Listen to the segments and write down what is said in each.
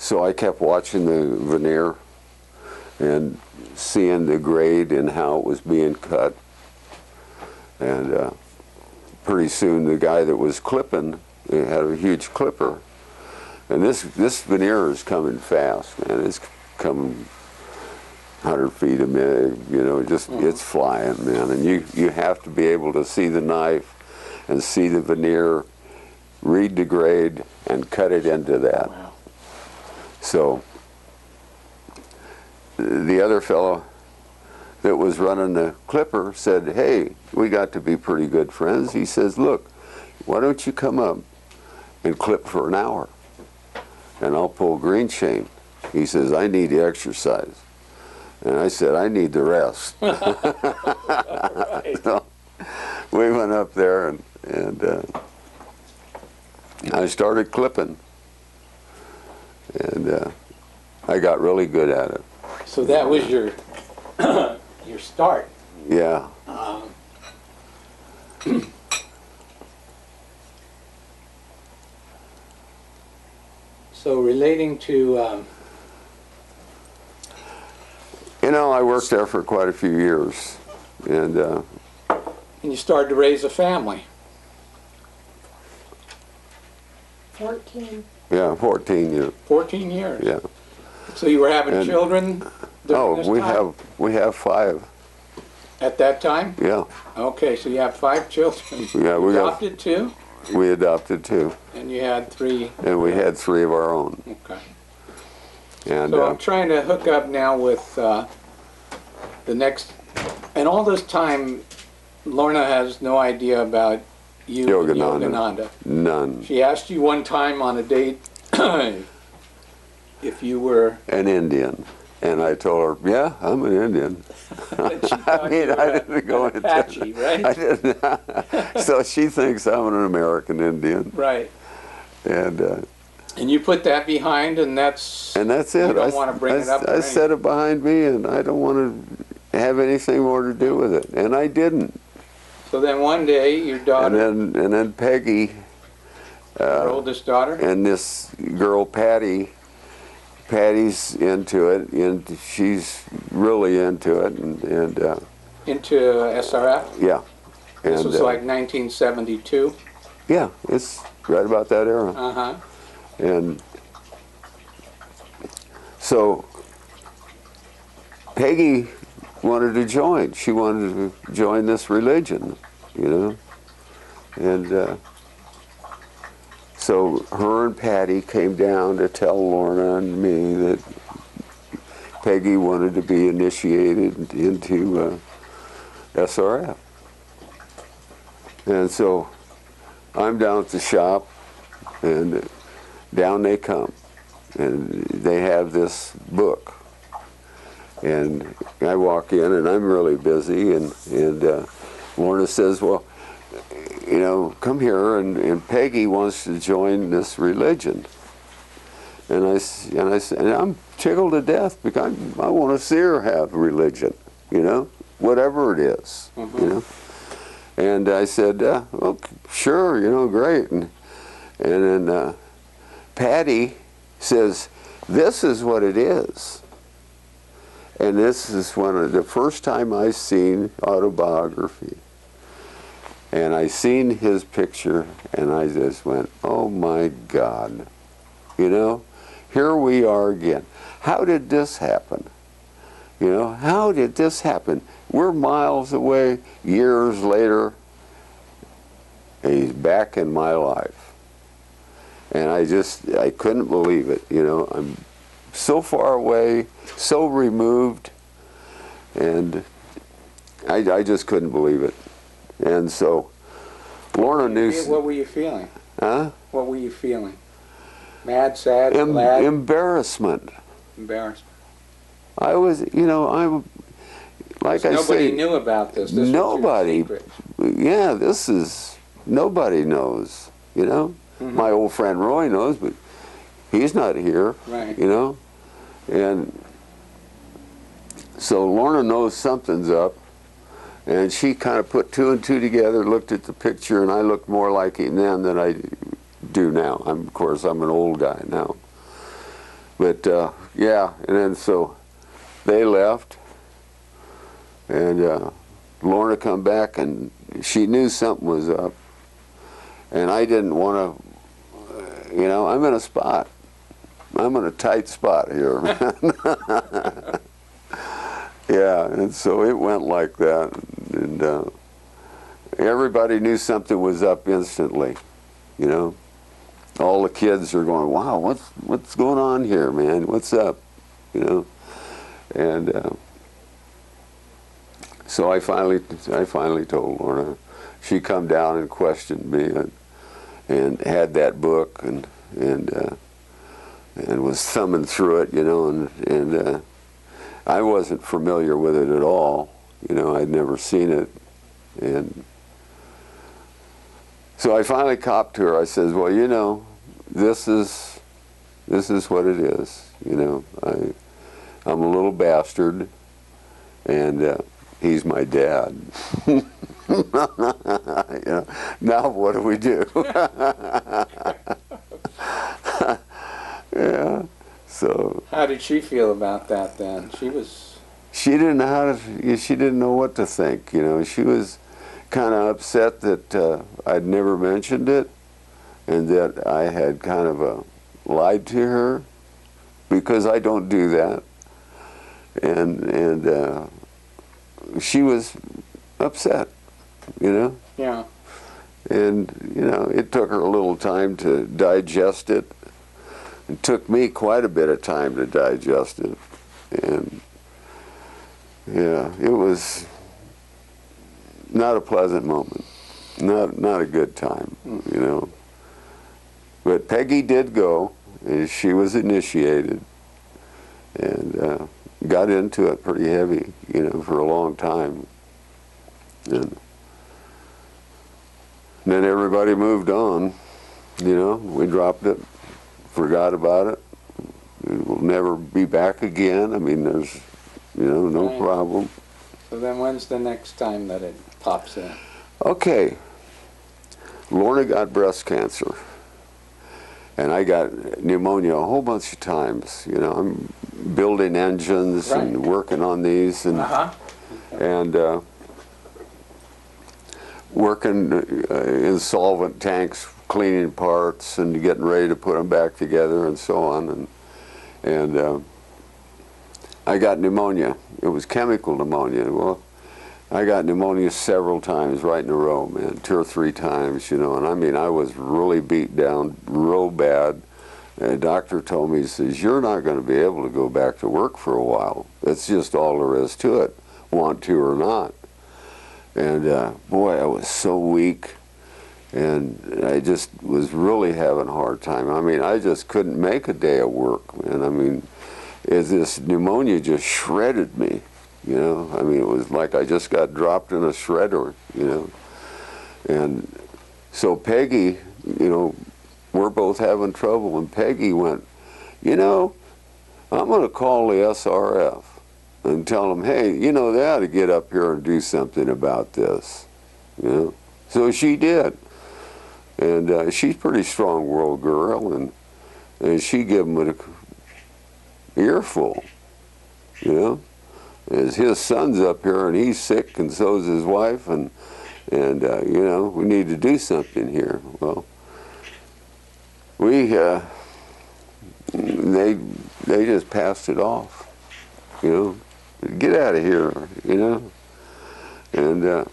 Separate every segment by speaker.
Speaker 1: So I kept watching the veneer and seeing the grade and how it was being cut. And pretty soon the guy that was clipping, he had a huge clipper. And this veneer is coming fast, man. It's coming 100 feet a minute, you know, just it's flying, man. And you have to be able to see the knife and see the veneer, read the grade, and cut it into that.
Speaker 2: Wow.
Speaker 1: So the other fellow that was running the clipper said, hey, we got to be pretty good friends. He says, look, why don't you come up and clip for an hour, and I'll pull green chain. He says, I need the exercise. And I said, I need the rest. So we went up there, and I started clipping. And I got really good at it.
Speaker 2: So that was your your start.
Speaker 1: Yeah.
Speaker 2: So relating to
Speaker 1: You know, I worked there for quite a few years, and
Speaker 2: you started to raise a family.
Speaker 3: 14.
Speaker 1: yeah, 14 years.
Speaker 2: 14 years.
Speaker 1: Yeah.
Speaker 2: So you were having
Speaker 1: And-
Speaker 2: children during this time?
Speaker 1: we have 5.
Speaker 2: At that time?
Speaker 1: Yeah.
Speaker 2: Okay, so you have 5 children.
Speaker 1: Yeah, we got-
Speaker 2: adopted 2,
Speaker 1: We adopted 2,
Speaker 2: and you had 3.
Speaker 1: and we had 3 of our own.
Speaker 2: Okay.
Speaker 1: And
Speaker 2: So I'm trying to hook up now with the next, and all this time, Lorna has no idea about you and
Speaker 1: Yogananda.
Speaker 2: Yogananda.
Speaker 1: none.
Speaker 2: She asked you one time on a date if you were.
Speaker 1: An Indian. And I told her, yeah, I'm an Indian. I mean, I didn't go into
Speaker 2: Apache, right?
Speaker 1: I didn't. So she thinks I'm an American Indian.
Speaker 2: Right.
Speaker 1: And
Speaker 2: you put that behind, and that's
Speaker 1: it.
Speaker 2: You don't want to bring it up.
Speaker 1: I set it behind me, and I don't want to have anything more to do with it. And I didn't.
Speaker 2: So then one day, your daughter,
Speaker 1: And then Peggy,
Speaker 2: your oldest daughter,
Speaker 1: and this girl Patty's into it, and she's really into it, and
Speaker 2: into SRF.
Speaker 1: yeah.
Speaker 2: This
Speaker 1: And,
Speaker 2: was like 1972.
Speaker 1: yeah, it's right about that era.
Speaker 2: Uh-huh.
Speaker 1: And so Peggy wanted to join. She wanted to join this religion, you know. And so her and Patty came down to tell Lorna and me that Peggy wanted to be initiated into SRF. And so I'm down at the shop, and down they come, and they have this book, and I walk in, and I'm really busy, and Lorna says, well, you know, come here, and Peggy wants to join this religion. And I said, and I'm tickled to death because I want to see her have religion, you know, whatever it is, you know. And I said, well, sure, you know, great. And then Patty says, this is what it is. And this is the first time I seen autobiography. And I seen his picture, and I just went, oh my God. You know, here we are again. How did this happen? You know, how did this happen? We're miles away, years later, and he's back in my life. And I couldn't believe it, you know. I'm so far away, so removed, and I just couldn't believe it. And so Lorna knew.
Speaker 2: What were you feeling?
Speaker 1: Huh?
Speaker 2: What were you feeling? Mad, sad, glad?
Speaker 1: Embarrassment.
Speaker 2: Embarrassed.
Speaker 1: I was, you know, like I said.
Speaker 2: Nobody knew about this. This
Speaker 1: nobody.
Speaker 2: Was your secret.
Speaker 1: Yeah, this is, nobody knows, you know.
Speaker 2: Mm-hmm.
Speaker 1: My old friend Roy knows, but he's not here,
Speaker 2: right.
Speaker 1: You know. And so Lorna knows something's up, and she kind of put 2 and 2 together, looked at the picture, and I looked more like him then than I do now. Of course, I'm an old guy now. But yeah, and then so they left, and Lorna come back, and she knew something was up, and I didn't want to. You know, I'm in a spot. I'm in a tight spot here, man. Yeah, and so it went like that, and everybody knew something was up instantly. You know, all the kids are going, "Wow, what's going on here, man? What's up?" You know, and so I finally told Lorna. She come down and questioned me, and had that book, and was thumbing through it, you know, and I wasn't familiar with it at all. You know, I'd never seen it, and so I finally copped to her. I says, "Well, you know, this is what it is. You know, I'm a little bastard, and he's my dad." You know, now what do we do? Yeah. So.
Speaker 2: How did she feel about that then?
Speaker 1: She didn't know how to. She didn't know what to think. You know, she was kind of upset that I'd never mentioned it, and that I had kind of lied to her, because I don't do that, and she was upset. You know.
Speaker 2: Yeah.
Speaker 1: And you know, it took her a little time to digest it. It took me quite a bit of time to digest it, and yeah, it was not a pleasant moment, not a good time, you know. But Peggy did go, and she was initiated, and got into it pretty heavy, you know, for a long time, and then everybody moved on, you know. We dropped it. Forgot about it. It will never be back again. I mean, there's, you know, no
Speaker 2: Right.
Speaker 1: problem.
Speaker 2: So then when's the next time that it pops in?
Speaker 1: Okay. Lorna got breast cancer, and I got pneumonia a whole bunch of times. You know, I'm building engines
Speaker 2: Right.
Speaker 1: and working on these, and and working in solvent tanks, cleaning parts and getting ready to put them back together and so on, and I got pneumonia. It was chemical pneumonia. Well, I got pneumonia several times right in a row, man, 2 or 3 times, you know, and I mean, I was really beat down real bad. And the doctor told me, he says, "You're not going to be able to go back to work for a while. That's just all there is to it, want to or not." And boy, I was so weak. And I just was really having a hard time. I mean, I just couldn't make a day of work, man. I mean, this pneumonia just shredded me, you know. I mean, it was like I just got dropped in a shredder, you know. And so Peggy, you know, we're both having trouble, and Peggy went, "You know, I'm going to call the SRF and tell them, hey, you know, they ought to get up here and do something about this," you know. So she did. And she's a pretty strong world girl, and she gave him an earful, you know. As his son's up here and he's sick, and so's his wife, and you know, we need to do something here. Well, they just passed it off, you know. Get out of here, you know. And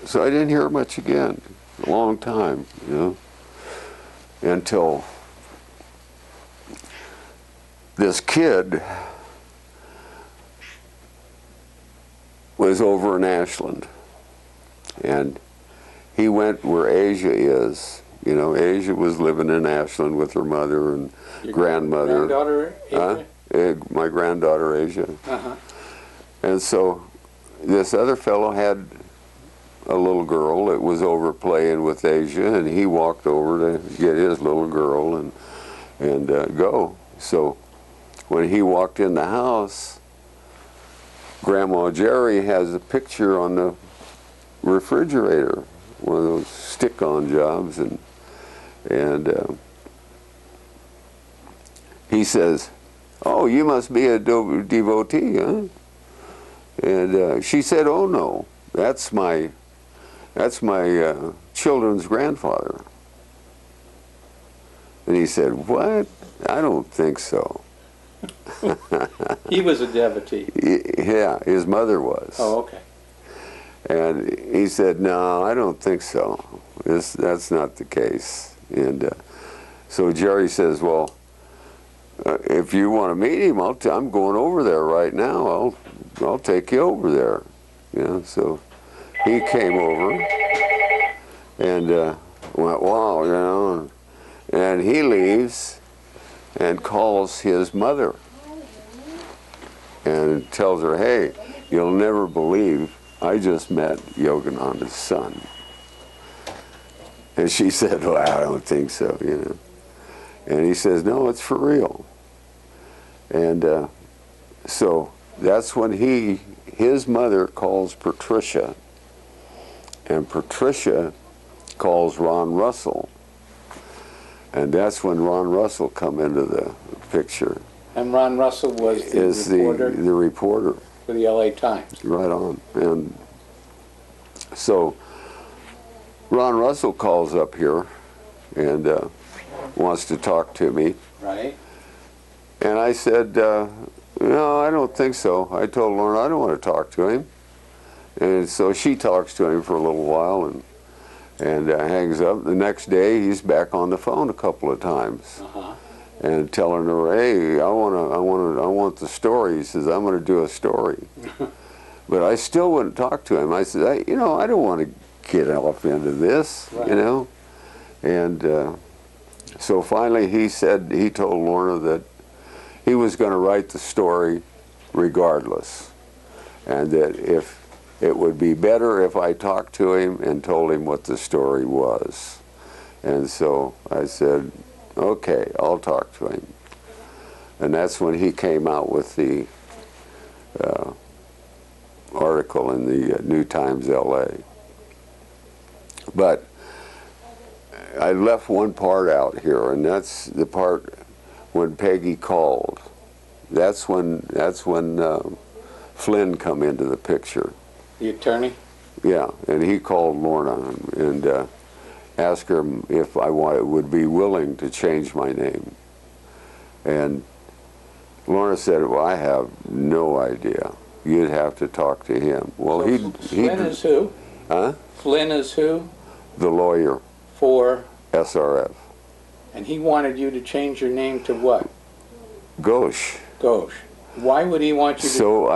Speaker 1: so I didn't hear much again. A long time, you know, until this kid was over in Ashland, and he went where Asia is. You know, Asia was living in Ashland with her mother and
Speaker 2: Your
Speaker 1: grandmother.
Speaker 2: Granddaughter, Asia?
Speaker 1: My granddaughter Asia. And so this other fellow had a little girl that was over playing with Asia, and he walked over to get his little girl and go. So when he walked in the house, Grandma Jerry has a picture on the refrigerator, one of those stick-on jobs, and he says, "Oh, you must be a devotee, huh?" And she said, "Oh no, that's my children's grandfather." And he said, "What? I don't think so."
Speaker 2: He was a devotee.
Speaker 1: Yeah, his mother was.
Speaker 2: Oh, okay.
Speaker 1: And he said, "No, I don't think so. That's not the case." And so Jerry says, "Well, if you want to meet him, I'm going over there right now. I'll take you over there." You know, so he came over and went, "Wow," you know, and he leaves and calls his mother and tells her, "Hey, you'll never believe I just met Yogananda's son." And she said, "Well, I don't think so," you know. And he says, "No, it's for real." And so that's when his mother calls Patricia, and Patricia calls Ron Russell. And that's when Ron Russell come into the picture.
Speaker 2: And Ron Russell was the reporter
Speaker 1: the reporter
Speaker 2: for the LA Times.
Speaker 1: right on. And so Ron Russell calls up here and wants to talk to me.
Speaker 2: Right.
Speaker 1: And I said, "No, I don't think so." I told Lorna I don't want to talk to him. And so she talks to him for a little while and hangs up. The next day he's back on the phone a couple of times. And telling her, "Hey, I want the story." He says, "I'm going to do a story." But I still wouldn't talk to him. I said, I don't want to get off into this,
Speaker 2: right.
Speaker 1: you know. And so finally he told Lorna that he was going to write the story regardless, and that if it would be better if I talked to him and told him what the story was. And so I said, "Okay, I'll talk to him." And that's when he came out with the article in the New Times LA. But I left one part out here, and that's the part when Peggy called. That's when Flynn come into the picture.
Speaker 2: The attorney?
Speaker 1: Yeah, and he called Lorna and asked her if would be willing to change my name. And Lorna said, "Well, I have no idea. You'd have to talk to him." Well,
Speaker 2: so Flynn is who?
Speaker 1: Huh?
Speaker 2: Flynn is who?
Speaker 1: The lawyer.
Speaker 2: For?
Speaker 1: SRF.
Speaker 2: And he wanted you to change your name to what?
Speaker 1: Ghosh.
Speaker 2: Ghosh. Why would he want you to?
Speaker 1: So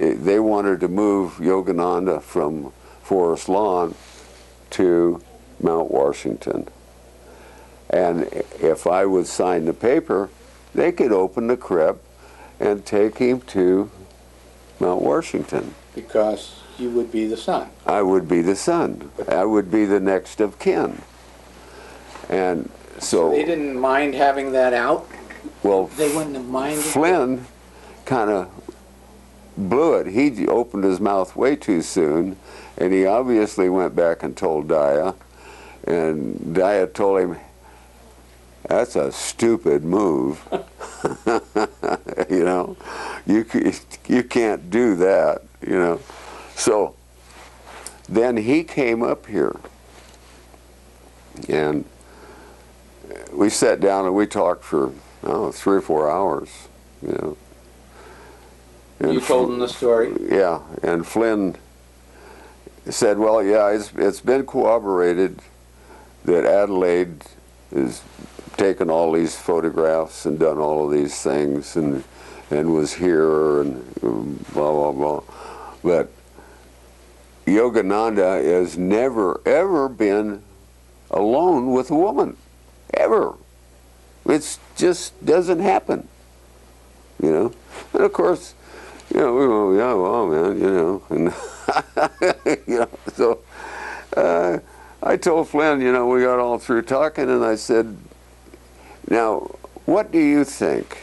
Speaker 1: they wanted to move Yogananda from Forest Lawn to Mount Washington. And if I would sign the paper, they could open the crypt and take him to Mount Washington.
Speaker 2: Because you would be the son.
Speaker 1: I would be the son. I would be the next of kin. And so
Speaker 2: they didn't mind having that out?
Speaker 1: Well,
Speaker 2: they wouldn't have minded?
Speaker 1: Flynn kind of blew it. He opened his mouth way too soon, and he obviously went back and told Dia, and Dia told him, "That's a stupid move." You know, you can't do that, you know. So then he came up here, and we sat down and we talked for 3 or 4 hours, you know. And
Speaker 2: you told him the story?
Speaker 1: Yeah, and Flynn said, "Well, yeah, it's been corroborated that Adelaide has taken all these photographs and done all of these things and was here and blah, blah, blah. But Yogananda has never, ever been alone with a woman, ever. It just doesn't happen, you know." And of course, you know, we go, "Yeah, well, man, you know," and you know, so I told Flynn, you know, we got all through talking, and I said, "Now, what do you think?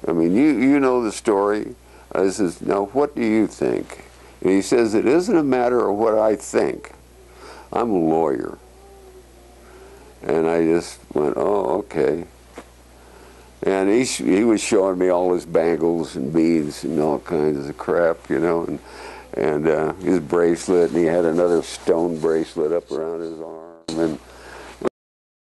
Speaker 1: I mean, you know the story." I says, "Now, what do you think?" And he says, "It isn't a matter of what I think. I'm a lawyer." And I just went, "Oh, okay." And he was showing me all his bangles and beads and all kinds of crap, you know, and his bracelet, and he had another stone bracelet up around his arm, and